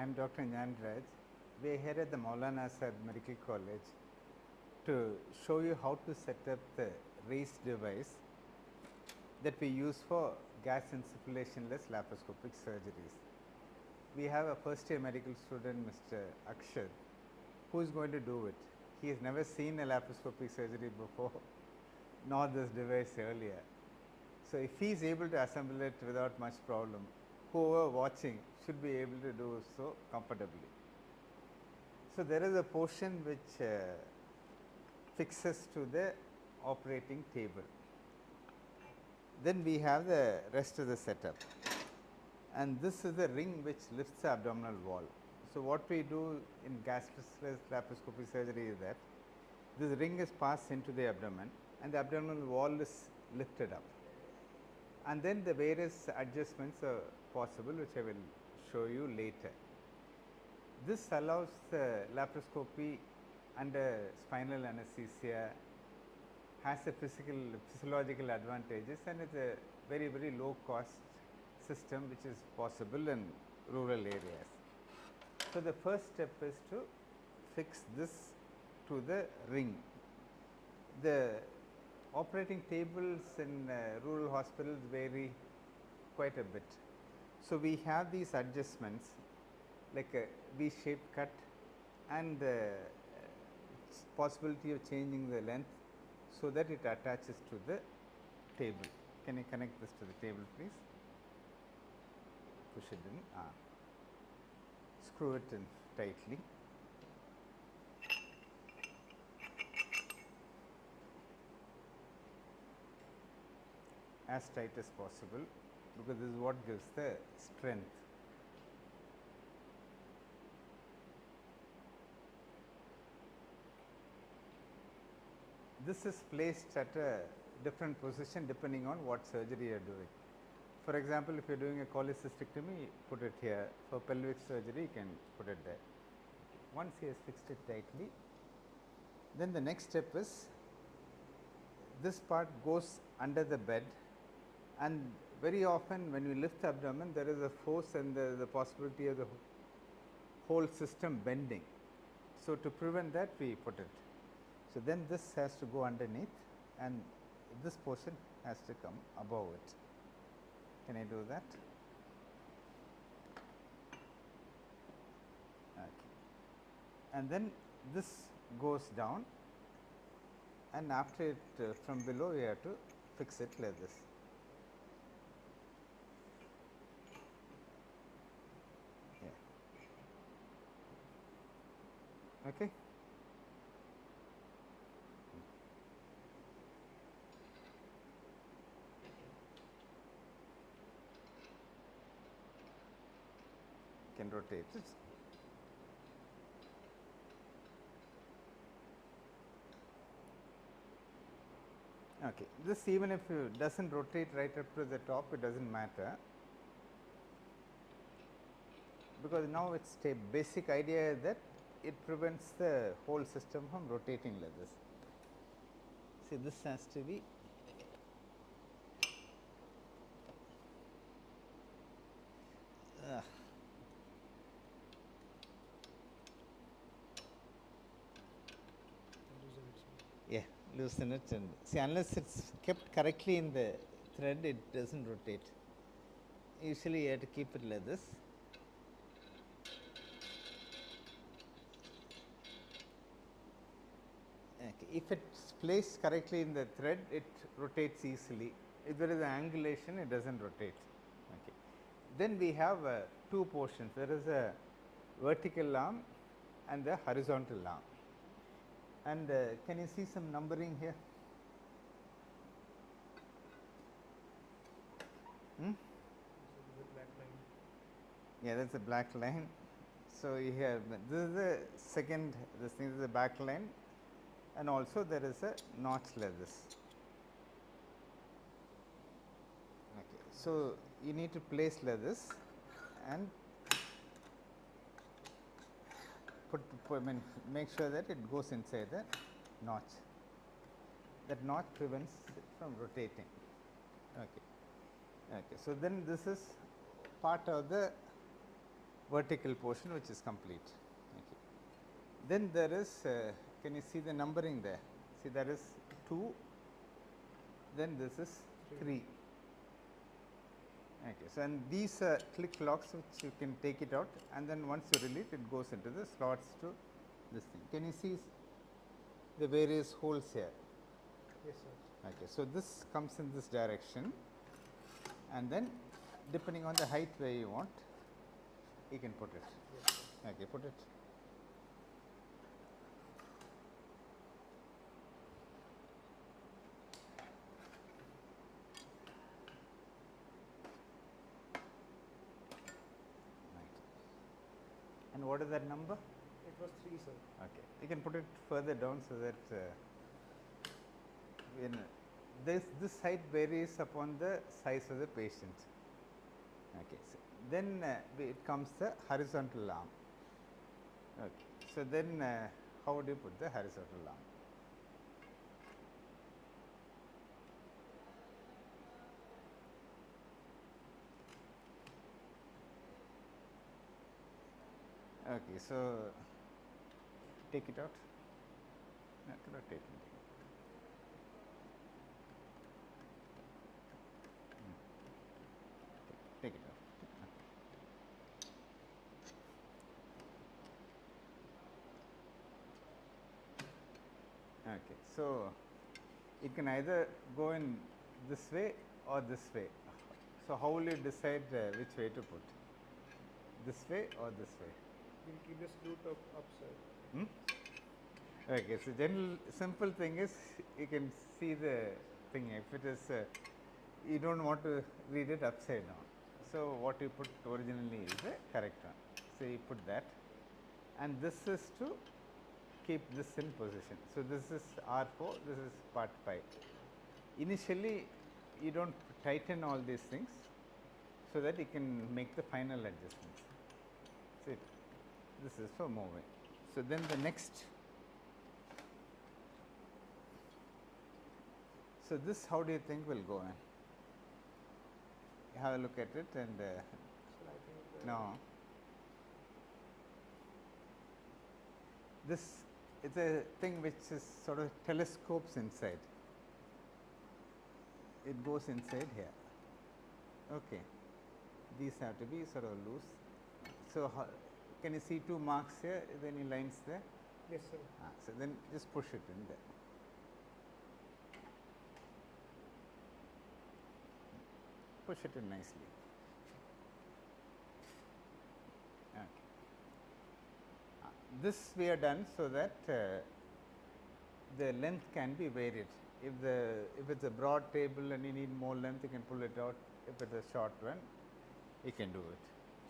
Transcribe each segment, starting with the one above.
I am Dr. Gnanaraj. We are here at the Maulana Azad Medical College to show you how to set up the RAIS device that we use for gas insufflationless laparoscopic surgeries. We have a first year medical student, Mr. Akshat, who is going to do it. He has never seen a laparoscopic surgery before, nor this device earlier. So, if he is able to assemble it without much problem, whoever watching should be able to do so comfortably. So, there is a portion which fixes to the operating table. Then we have the rest of the setup, and this is the ring which lifts the abdominal wall. So, what we do in gasless laparoscopy surgery is that this ring is passed into the abdomen and the abdominal wall is lifted up, and then the various adjustments are possible, which I will show you later. This allows the laparoscopy under spinal anesthesia, has a physiological advantages, and it's a very low cost system which is possible in rural areas. So, the first step is to fix this to the ring. The operating tables in rural hospitals vary quite a bit. So, we have these adjustments like a V-shaped cut and the possibility of changing the length so that it attaches to the table. Can you connect this to the table, please? Push it in, screw it in tightly. As tight as possible, because this is what gives the strength. This is placed at a different position depending on what surgery you are doing. For example, if you are doing a cholecystectomy, put it here. For pelvic surgery, you can put it there. Once he has fixed it tightly, then the next step is this part goes under the bed, and very often when you lift the abdomen, there is a force and there is a possibility of the whole system bending. So, to prevent that, we put it. So, then this has to go underneath and this portion has to come above it. Can I do that? Okay. And then this goes down, and after it from below you have to fix it like this. Yeah. Okay. Can rotate it. Okay. This, even if it does not rotate right up to the top, it does not matter, because now its basic idea is that it prevents the whole system from rotating like this. See, this has to be loosen it, and see, unless it is kept correctly in the thread, it does not rotate. Usually you have to keep it like this. Okay. If it is placed correctly in the thread, it rotates easily. If there is an angulation, it does not rotate. Okay. Then we have two portions. There is a vertical arm and the horizontal arm. And can you see some numbering here? Yeah, that's a black line. So, you have this is the second, this thing is the back line, and also there is a notch like this. Okay. So, you need to place like this and make sure that it goes inside the notch. That notch prevents it from rotating. Okay. Okay. So, then this is part of the vertical portion which is complete. Okay. Then there is, can you see the numbering there? See, there is 2, then this is 3. Okay. So, and these click locks which you can take it out, and then once you release it goes into the slots to this thing. Can you see the various holes here? Yes, sir. Okay. So, this comes in this direction, and then depending on the height where you want, you can put it. Yes, sir. Okay, put it. And what is that number? It was 3, sir. Okay, you can put it further down so that this height varies upon the size of the patient. Okay, so then it comes the horizontal arm. Okay, so then how would you put the horizontal arm? Okay, so take it out. No, cannot take it. Take it out. Okay, so it can either go in this way or this way. So how will you decide which way to put? This way or this way? We'll keep the screw top upside. Okay, so general simple thing is you can see the thing. If it is you don't want to read it upside down, so what you put originally is the correct one. So you put that, and this is to keep this in position. So this is R4, this is part 5. Initially you don't tighten all these things so that you can make the final adjustments. See, this is for moving. So then the next, so this how do you think will go in? Have a look at it and So I think no. This is a thing which is sort of telescopes inside. It goes inside here. Okay. These have to be sort of loose. So can you see 2 marks here? Is there any lines there? yes, sir. So then just push it in there. Push it in nicely. Okay. This we are done so that the length can be varied. If it's a broad table and you need more length, you can pull it out. If it's a short one, you can do it.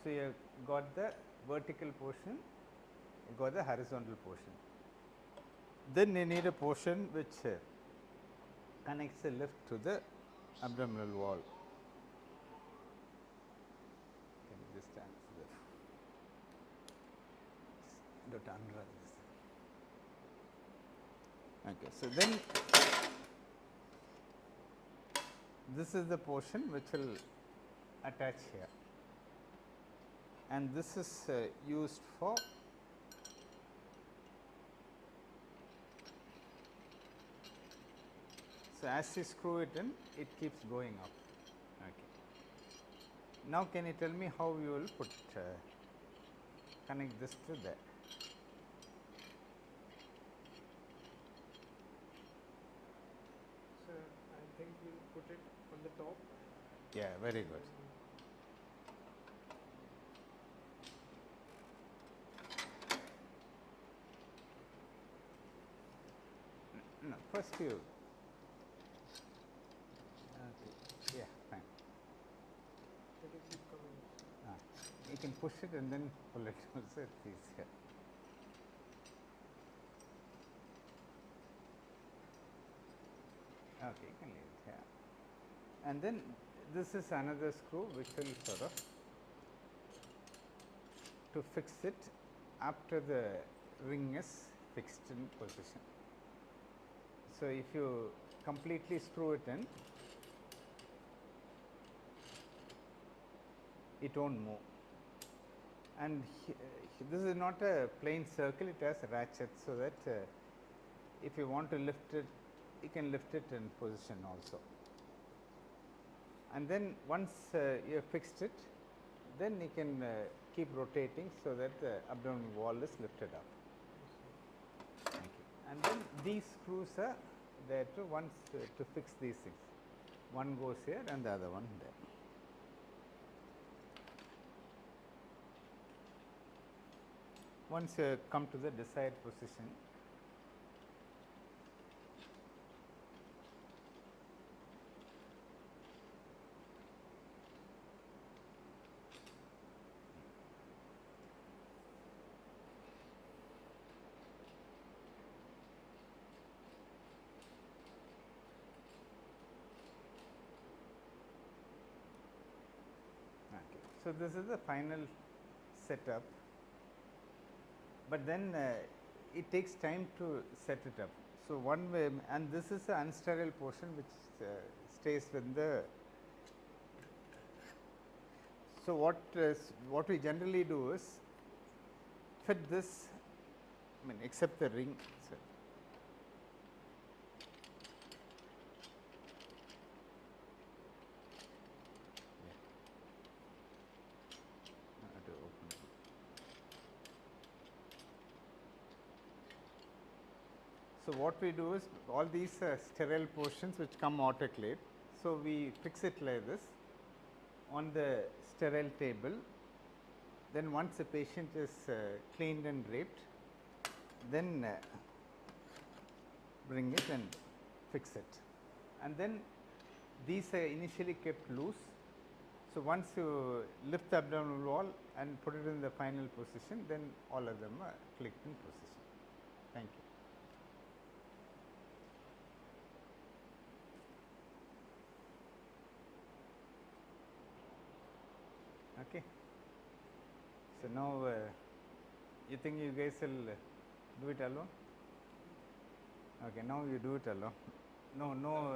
So you have got the vertical portion, you got the horizontal portion. Then you need a portion which connects the lift to the abdominal wall. Can you just answer this? Don't unroll this. Okay, so then this is the portion which will attach here, and this is used for so as you screw it in, it keeps going up. Okay. Now can you tell me how you will put connect this to there? So I think we'll put it on the top. Yeah, very good. No, first you. Okay. Yeah, fine. Let it keep coming. You can push it and then pull it also, it's easier. Okay, you can leave it here. And then this is another screw which will sort of to fix it after the ring is fixed in position. So if you completely screw it in, it won't move. And this is not a plain circle, it has ratchets, so that if you want to lift it, you can lift it in position also. And then once you have fixed it, then you can keep rotating so that the abdominal wall is lifted up. Thank you. And then these screws are there to once to fix these things. One goes here and the other one there. Once you come to the desired position, okay. So this is the final setup, but then it takes time to set it up. So one way, and this is the unsterile portion which stays with the. So what we generally do is fit this, I mean except the ring. So So what we do is all these sterile portions which come autoclave. So we fix it like this on the sterile table. Then once the patient is cleaned and draped, then bring it and fix it. And then these are initially kept loose. So once you lift the abdominal wall and put it in the final position, then all of them are clicked in position. Thank you. Okay. So now you think you guys will do it alone? Okay, now you do it alone. No